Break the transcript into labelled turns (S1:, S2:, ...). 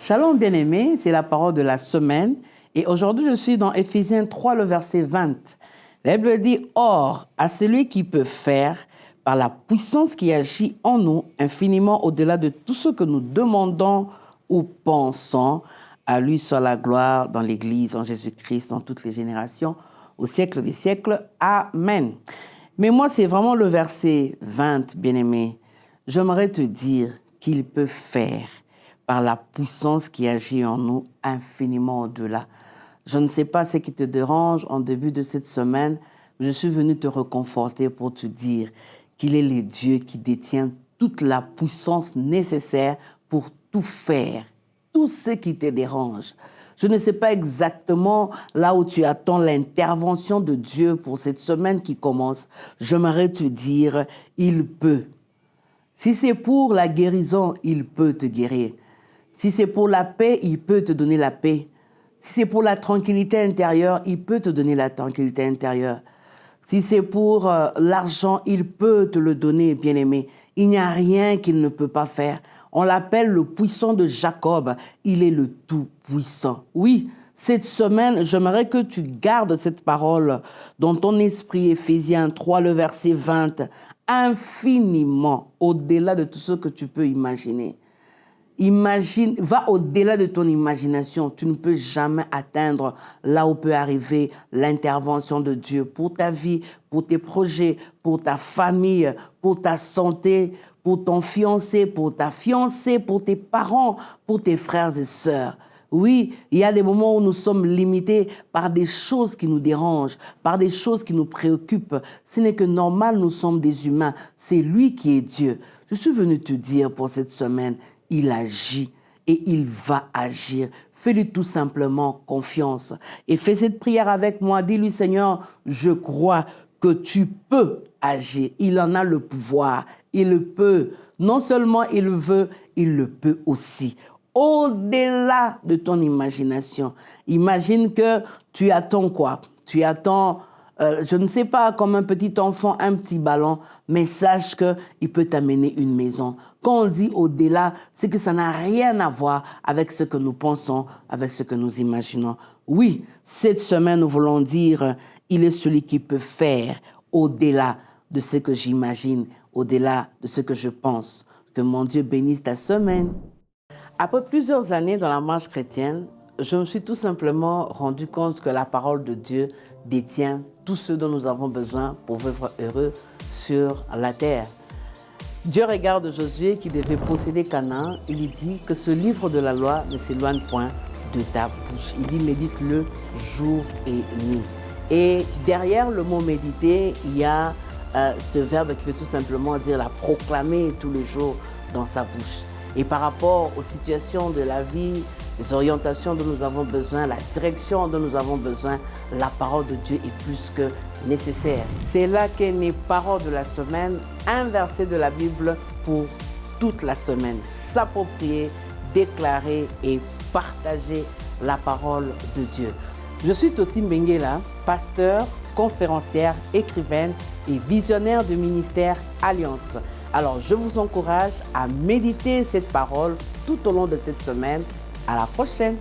S1: Shalom bien-aimés, c'est la parole de la semaine. Et aujourd'hui, je suis dans Éphésiens 3, le verset 20. La Bible dit, « Or, à celui qui peut faire, par la puissance qui agit en nous, infiniment au-delà de tout ce que nous demandons ou pensons, à lui soit la gloire dans l'Église, en Jésus-Christ, dans toutes les générations, au siècle des siècles. Amen. » Mais moi, c'est vraiment le verset 20, bien-aimé. J'aimerais te dire qu'il peut faire par la puissance qui agit en nous infiniment au-delà. Je ne sais pas ce qui te dérange en début de cette semaine, mais je suis venu te reconforter pour te dire qu'il est le Dieu qui détient toute la puissance nécessaire pour tout faire, tout ce qui te dérange. Je ne sais pas exactement là où tu attends l'intervention de Dieu pour cette semaine qui commence. J'aimerais te dire, il peut. Si c'est pour la guérison, il peut te guérir. Si c'est pour la paix, il peut te donner la paix. Si c'est pour la tranquillité intérieure, il peut te donner la tranquillité intérieure. Si c'est pour l'argent, il peut te le donner, bien-aimé. Il n'y a rien qu'il ne peut pas faire. On l'appelle le puissant de Jacob. Il est le tout-puissant. Oui, cette semaine, j'aimerais que tu gardes cette parole dans ton esprit, Éphésiens 3, le verset 20, infiniment au-delà de tout ce que tu peux imaginer. Imagine, va au-delà de ton imagination. Tu ne peux jamais atteindre là où peut arriver l'intervention de Dieu pour ta vie, pour tes projets, pour ta famille, pour ta santé, pour ton fiancé, pour ta fiancée, pour tes parents, pour tes frères et sœurs. Oui, il y a des moments où nous sommes limités par des choses qui nous dérangent, par des choses qui nous préoccupent. Ce n'est que normal, nous sommes des humains. C'est lui qui est Dieu. Je suis venu te dire pour cette semaine, il agit et il va agir. Fais-lui tout simplement confiance. Et fais cette prière avec moi. Dis-lui, Seigneur, je crois que tu peux agir. Il en a le pouvoir. Il le peut. Non seulement il veut, il le peut aussi. Au-delà de ton imagination. Imagine que tu attends quoi? Tu attends, je ne sais pas, comme un petit enfant, un petit ballon, mais sache qu'il peut t'amener une maison. Quand on dit au-delà, c'est que ça n'a rien à voir avec ce que nous pensons, avec ce que nous imaginons. Oui, cette semaine, nous voulons dire, il est celui qui peut faire au-delà de ce que j'imagine, au-delà de ce que je pense. Que mon Dieu bénisse ta semaine. Après plusieurs années dans la marche chrétienne, je me suis tout simplement rendu compte que la parole de Dieu détient tout ce dont nous avons besoin pour vivre heureux sur la terre. Dieu regarde Josué qui devait posséder Canaan. Il lui dit que ce livre de la loi ne s'éloigne point de ta bouche. Il dit médite-le jour et nuit. Et derrière le mot méditer, il y a ce verbe qui veut tout simplement dire la proclamer tous les jours dans sa bouche. Et par rapport aux situations de la vie, les orientations dont nous avons besoin, la direction dont nous avons besoin, la parole de Dieu est plus que nécessaire. C'est là qu'est née parole de la semaine, un verset de la Bible pour toute la semaine. S'approprier, déclarer et partager la parole de Dieu. Je suis Toti Mbenguela, pasteur, conférencière, écrivaine et visionnaire du ministère Alliance. Alors, je vous encourage à méditer cette parole tout au long de cette semaine. À la prochaine!